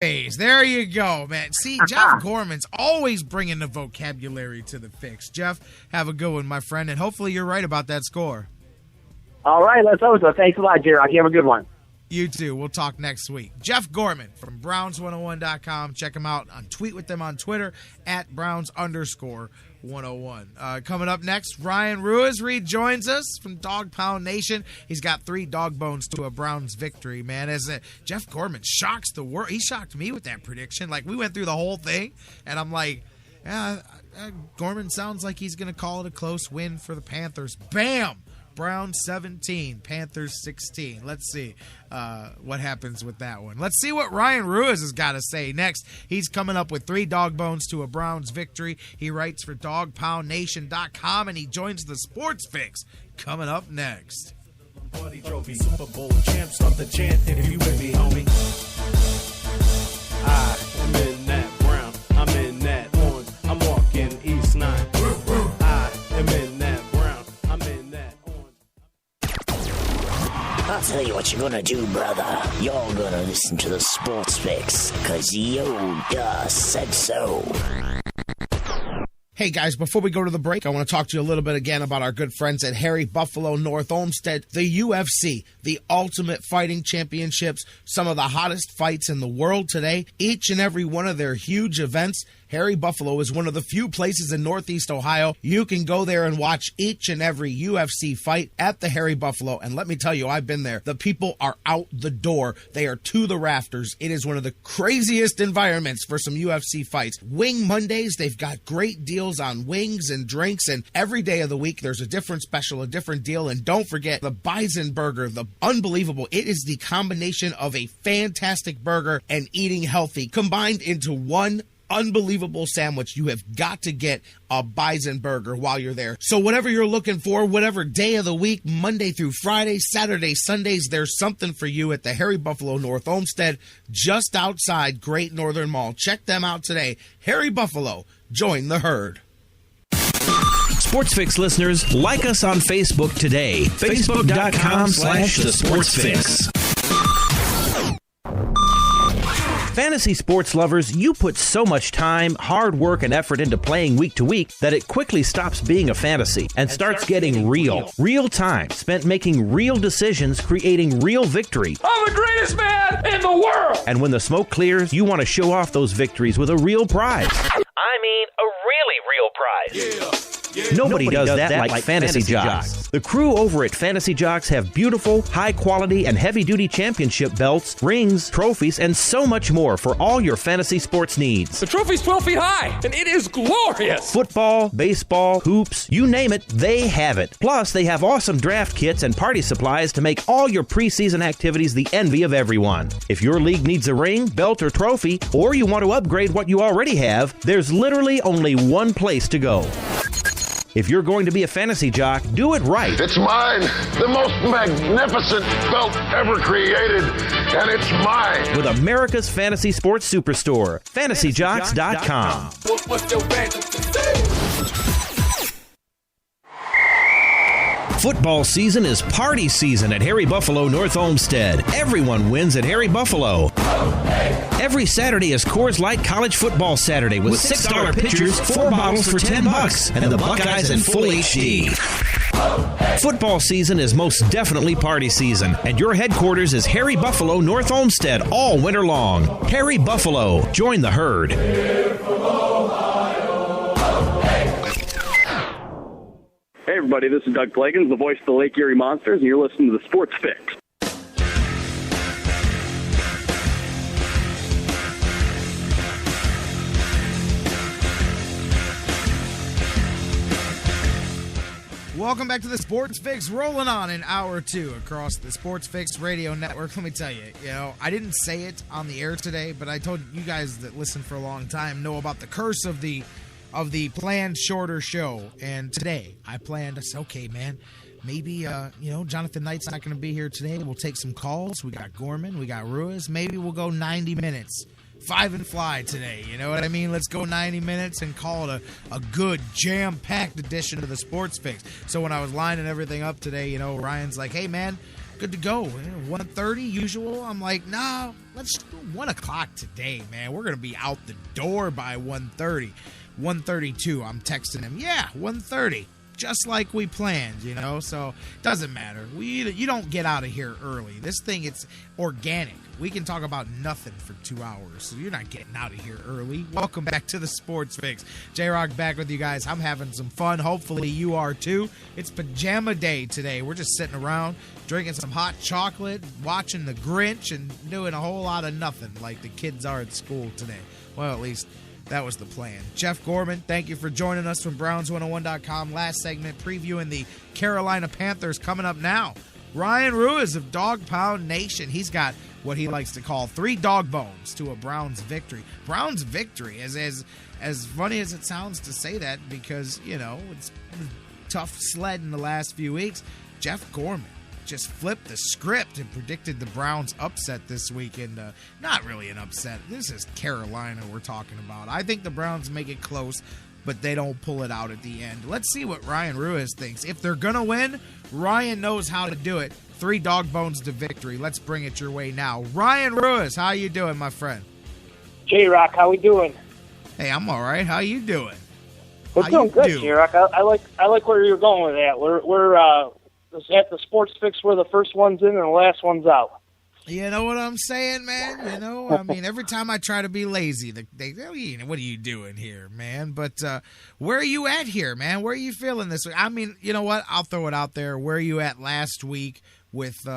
There you go, man. See, Jeff Gorman's always bringing the vocabulary to the fix. Jeff, have a good one, my friend, and hopefully you're right about that score. All right, let's hope so. Thanks a lot, J-Rock. You have a good one. You too. We'll talk next week. Jeff Gorman from Browns101.com. Check him out. Tweet with them on Twitter at Browns_101. Coming up next, Ryan Ruiz rejoins us from Dog Pound Nation. He's got 3 dog bones to a Browns victory, man. Jeff Gorman shocks the world. He shocked me with that prediction. Like, we went through the whole thing, and I'm like, Gorman sounds like he's going to call it a close win for the Panthers. Bam! Browns 17, Panthers 16. Let's see what happens with that one. Let's see what Ryan Ruiz has got to say next. He's coming up with 3 dog bones to a Browns victory. He writes for DawgPoundNation.com, and he joins the Sports Fix coming up next. Party trophy, Super Bowl champ, start the chant if you with me, homie. I'm in that brown, I'm in that orange, I'm walking East 9. I am in that brown, I'm in that orange. I'll tell you what you're gonna do, brother. You're gonna listen to the Sports Fix, cause Yoda said so. Hey guys, before we go to the break, I want to talk to you a little bit again about our good friends at Harry Buffalo North Olmsted, the UFC, the Ultimate Fighting Championships, some of the hottest fights in the world today. Each and every one of their huge events, Harry Buffalo is one of the few places in Northeast Ohio you can go there and watch each and every UFC fight at the Harry Buffalo. And let me tell you, I've been there. The people are out the door. They are to the rafters. It is one of the craziest environments for some UFC fights. Wing Mondays, they've got great deals on wings and drinks, and every day of the week there's a different special, a different deal. And don't forget the Bison Burger, the unbelievable. It is the combination of a fantastic burger and eating healthy combined into one unbelievable sandwich. You have got to get a Bison Burger while you're there. So whatever you're looking for, whatever day of the week, Monday through Friday, Saturday, Sundays, there's something for you at the Harry Buffalo North Olmsted, just outside Great Northern Mall. Check them out today. Harry Buffalo, join the herd. Sports Fix listeners, like us on Facebook today. Facebook.com/The Sports Fix. Fantasy sports lovers, you put so much time, hard work, and effort into playing week to week that it quickly stops being a fantasy and starts getting real. Real time spent making real decisions, creating real victory. I'm the greatest man in the world! And when the smoke clears, you want to show off those victories with a real prize. I mean, a really real prize. Yeah. Nobody does that like Fantasy Jocks. The crew over at Fantasy Jocks have beautiful, high-quality, and heavy-duty championship belts, rings, trophies, and so much more for all your fantasy sports needs. The trophy's 12 feet high, and it is glorious! Football, baseball, hoops, you name it, they have it. Plus, they have awesome draft kits and party supplies to make all your preseason activities the envy of everyone. If your league needs a ring, belt, or trophy, or you want to upgrade what you already have, there's literally only one place to go. If you're going to be a fantasy jock, do it right. It's mine, the most magnificent belt ever created, and it's mine. With America's fantasy sports superstore, FantasyJocks.com. What's your fantasy? Football season is party season at Harry Buffalo North Olmsted. Everyone wins at Harry Buffalo. Every Saturday is Coors Light College Football Saturday with $6 pitchers, 4 bottles for $10, and the Buckeyes in full HD. Football season is most definitely party season, and your headquarters is Harry Buffalo North Olmsted all winter long. Harry Buffalo, join the herd. Hey everybody, this is Doug Plagans, the voice of the Lake Erie Monsters, and you're listening to the Sports Fix. Welcome back to the Sports Fix, rolling on in hour 2 across the Sports Fix radio network. Let me tell you, I didn't say it on the air today, but I told you guys that listen for a long time know about the curse of the planned shorter show. And today I planned to say, okay, man, maybe, Jonathan Knight's not going to be here today. We'll take some calls. We got Gorman, we got Ruiz. Maybe we'll go 90 minutes. 5 and fly today, you know what I mean? Let's go 90 minutes and call it a good jam-packed edition of the Sports Fix. So when I was lining everything up today, Ryan's like, hey, man, good to go. 1:30 usual. I'm like, no, let's do 1 o'clock today, man. We're going to be out the door by 1:30. 1:32, I'm texting him. Yeah, 1:30. Just like we planned, you know, so doesn't matter. You don't get out of here early. This thing, it's organic. We can talk about nothing for 2 hours, so you're not getting out of here early. Welcome back to the Sports Fix. J-Rock back with you guys. I'm having some fun. Hopefully you are too. It's pajama day today. We're just sitting around drinking some hot chocolate, watching The Grinch, and doing a whole lot of nothing like the kids are at school today. Well, at least that was the plan. Jeff Gorman, thank you for joining us from Browns101.com. Last segment previewing the Carolina Panthers coming up now. Ryan Ruiz of Dawg Nation. He's got what he likes to call 3 dog bones to a Browns victory. Browns victory, as funny as it sounds to say that, because, you know, it's tough sled in the last few weeks. Jeff Gorman just flipped the script and predicted the Browns upset this week, and not really an upset. This is Carolina we're talking about. I think the Browns make it close, but they don't pull it out at the end. Let's see what Ryan Ruiz thinks. If they're going to win, Ryan knows how to do it. 3 dog bones to victory. Let's bring it your way now. Ryan Ruiz, how you doing, my friend? J-Rock, how we doing? Hey, I'm all right. How you doing? We're doing good, J-Rock. I like where you're going with that. We're at the Sports Fix, we're the first ones in and the last ones out. You know what I'm saying, man? You know, I mean, every time I try to be lazy, they what are you doing here, man? But where are you at here, man? Where are you feeling this week? I mean, you know what? I'll throw it out there. Where are you at last week with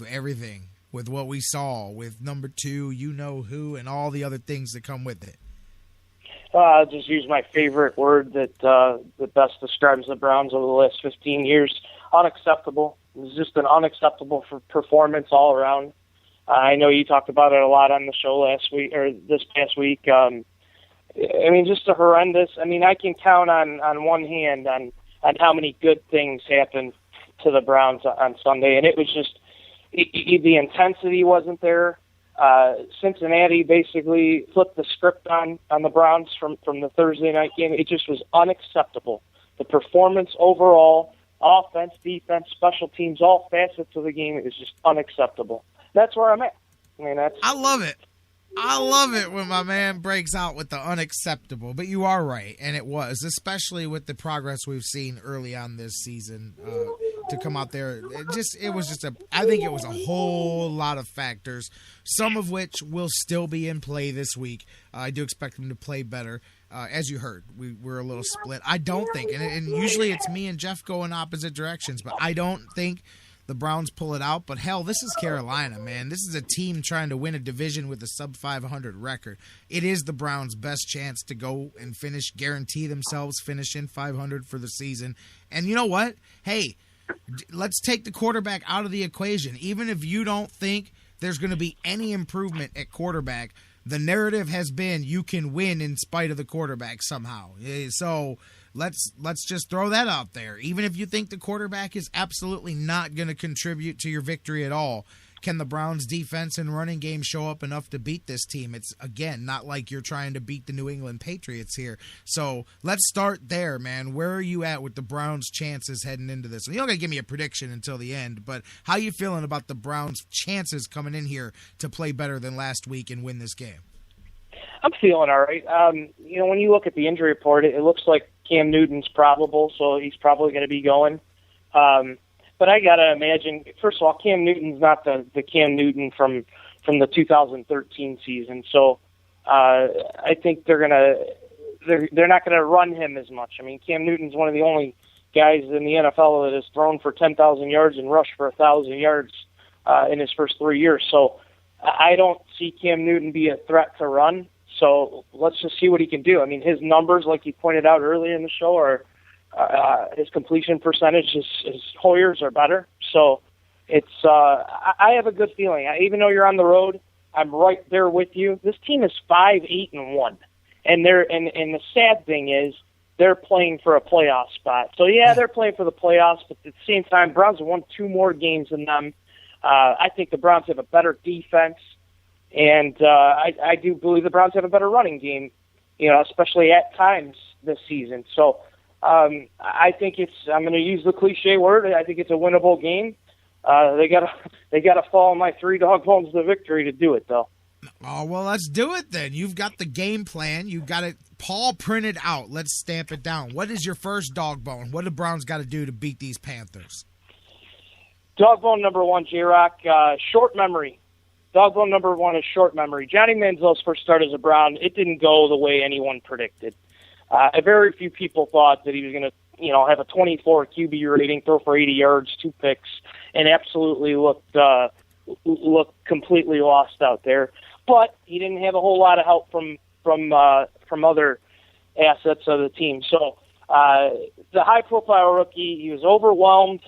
everything, with what we saw, with number 2, you know who, and all the other things that come with it? I'll just use my favorite word that best describes the Browns over the last 15 years. Unacceptable. It was just an unacceptable performance all around. I know you talked about it a lot on the show last week, or this past week. I mean, just a horrendous. I mean, I can count on one hand on how many good things happened to the Browns on Sunday, and it was just the intensity wasn't there. Cincinnati basically flipped the script on the Browns from the Thursday night game. It just was unacceptable. The performance overall, offense, defense, special teams, all facets of the game, is just unacceptable. That's where I'm at. I mean, I love it. I love it when my man breaks out with the unacceptable. But you are right, and it was, especially with the progress we've seen early on this season, to come out there. I think it was a whole lot of factors, some of which will still be in play this week. I do expect them to play better. As you heard, we're a little split. I don't think, and usually it's me and Jeff go in opposite directions, but I don't think the Browns pull it out. But hell, this is Carolina, man. This is a team trying to win a division with a sub-500 record. It is the Browns' best chance to go and guarantee themselves finishing 500 for the season. And you know what? Hey, let's take the quarterback out of the equation. Even if you don't think there's going to be any improvement at quarterback, the narrative has been you can win in spite of the quarterback somehow. So let's just throw that out there. Even if you think the quarterback is absolutely not going to contribute to your victory at all, can the Browns' defense and running game show up enough to beat this team? It's, again, not like you're trying to beat the New England Patriots here. So let's start there, man. Where are you at with the Browns' chances heading into this? And you're not going to give me a prediction until the end, but how you feeling about the Browns' chances coming in here to play better than last week and win this game? I'm feeling all right. When you look at the injury report, it looks like Cam Newton's probable, so he's probably going to be going. But I got to imagine, first of all, Cam Newton's not the Cam Newton from the 2013 season. So I think they're not going to run him as much. I mean, Cam Newton's one of the only guys in the NFL that has thrown for 10,000 yards and rushed for 1,000 yards in his first 3 years. So I don't see Cam Newton be a threat to run. So let's just see what he can do. I mean, his numbers, like you pointed out earlier in the show, are his completion percentage, his Hoyers are better. So it's I have a good feeling. Even though you're on the road, I'm right there with you. This team is 5-8-1, and the sad thing is they're playing for a playoff spot. So yeah, they're playing for the playoffs, but at the same time, Browns have won 2 more games than them. I think the Browns have a better defense, and I do believe the Browns have a better running game, especially at times this season. So I think I'm going to use the cliche word, I think it's a winnable game. They gotta fall on my 3 dog bones to victory to do it, though. Oh, well, let's do it then. You've got the game plan. You've got it, Paul, printed out. Let's stamp it down. What is your first dog bone? What do the Browns got to do to beat these Panthers? Dog bone number one, J-Rock, short memory. Dog bone number one is short memory. Johnny Manziel's first start as a Brown, it didn't go the way anyone predicted. Very few people thought that he was going to, have a 24 QB rating, throw for 80 yards, 2 picks, and absolutely looked completely lost out there. But he didn't have a whole lot of help from other assets of the team. So the high-profile rookie, he was overwhelmed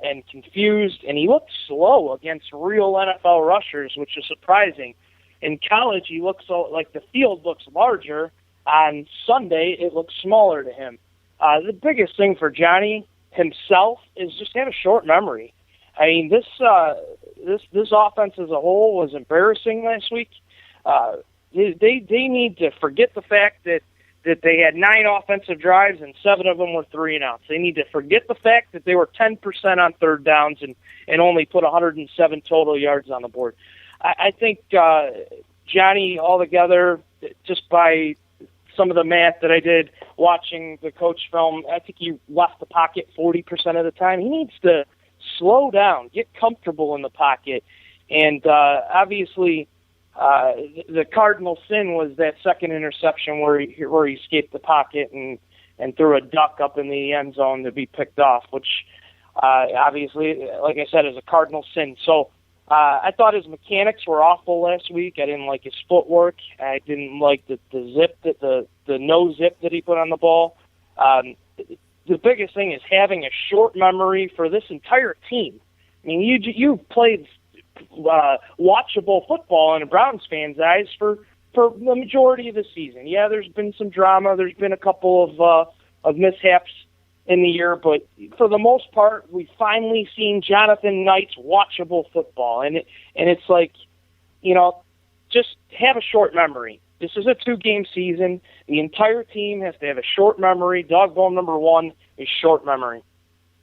and confused, and he looked slow against real NFL rushers, which is surprising. In college, he looks like the field looks larger. On Sunday, it looks smaller to him. The biggest thing for Johnny himself is just have a short memory. I mean, this offense as a whole was embarrassing last week. They need to forget the fact that they had 9 offensive drives and 7 of them were 3-and-outs. They need to forget the fact that they were 10% on third downs and only put 107 total yards on the board. I think Johnny altogether, just by some of the math that I did watching the coach film, I think he left the pocket 40% of the time. He needs to slow down, get comfortable in the pocket, and obviously the cardinal sin was that second interception where he escaped the pocket and threw a duck up in the end zone to be picked off, which obviously, like I said, is a cardinal sin. So I thought his mechanics were awful last week. I didn't like his footwork. I didn't like the zip, the no zip that he put on the ball. The biggest thing is having a short memory for this entire team. I mean, you've played watchable football in a Browns fan's eyes for the majority of the season. Yeah, there's been some drama. There's been a couple of mishaps in the year, but for the most part, we've finally seen Jonathan Knight's watchable football, and it's like, just have a short memory. This is a 2-game season. The entire team has to have a short memory. Dog bone number one is short memory.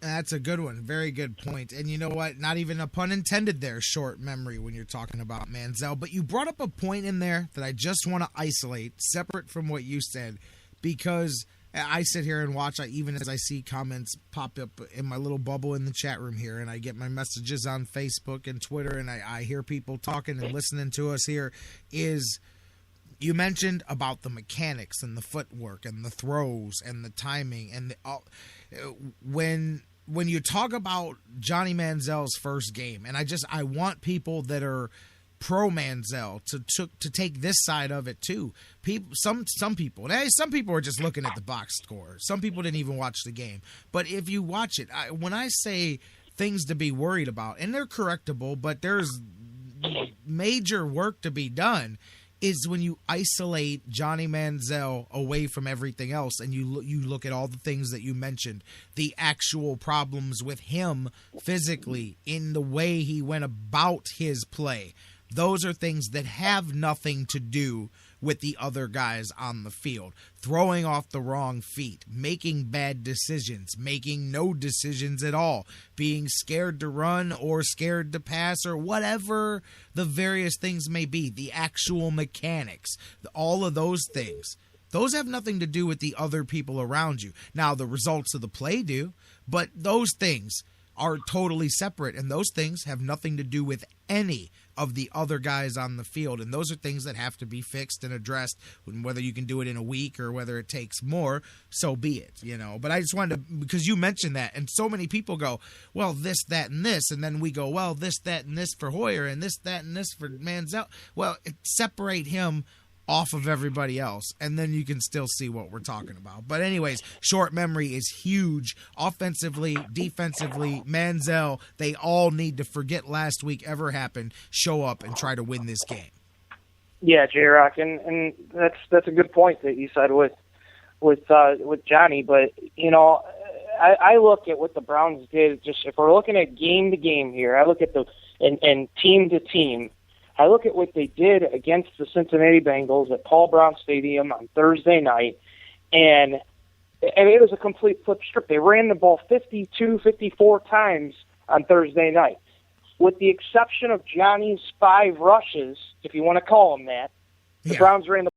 That's a good one. Very good point. And you know what? Not even a pun intended there, short memory when you're talking about Manziel. But you brought up a point in there that I just want to isolate, separate from what you said, because I sit here and watch, even as I see comments pop up in my little bubble in the chat room here, and I get my messages on Facebook and Twitter, and I hear people talking and listening to us here, is you mentioned about the mechanics and the footwork and the throws and the timing. And when you talk about Johnny Manziel's first game, and I want people that are pro Manziel to take this side of it too. Some people are just looking at the box score. Some people didn't even watch the game. But if you watch it, when I say things to be worried about, and they're correctable, but there's major work to be done, is when you isolate Johnny Manziel away from everything else and you look at all the things that you mentioned, the actual problems with him physically in the way he went about his play. Those are things that have nothing to do with the other guys on the field. Throwing off the wrong feet, making bad decisions, making no decisions at all, being scared to run or scared to pass or whatever the various things may be, the actual mechanics, all of those things. Those have nothing to do with the other people around you. Now, the results of the play do, but those things are totally separate, and those things have nothing to do with any of the other guys on the field, and those are things that have to be fixed and addressed. Whether you can do it in a week or whether it takes more, so be it, But I just wanted to, because you mentioned that, and so many people go, well, this, that, and this, and then we go, well, this, that, and this for Hoyer, and this, that, and this for Manziel. Well, separate him off of everybody else, and then you can still see what we're talking about. But anyways, short memory is huge. Offensively, defensively, Manziel, they all need to forget last week ever happened, show up, and try to win this game. Yeah, J-Rock, and that's a good point that you said with Johnny. But I look at what the Browns did. Just if we're looking at game to game here, I look at and team to team. I look at what they did against the Cincinnati Bengals at Paul Brown Stadium on Thursday night, and it was a complete flip strip. They ran the ball 52, 54 times on Thursday night. with the exception of Johnny's 5 rushes, if you want to call them that, the Browns ran the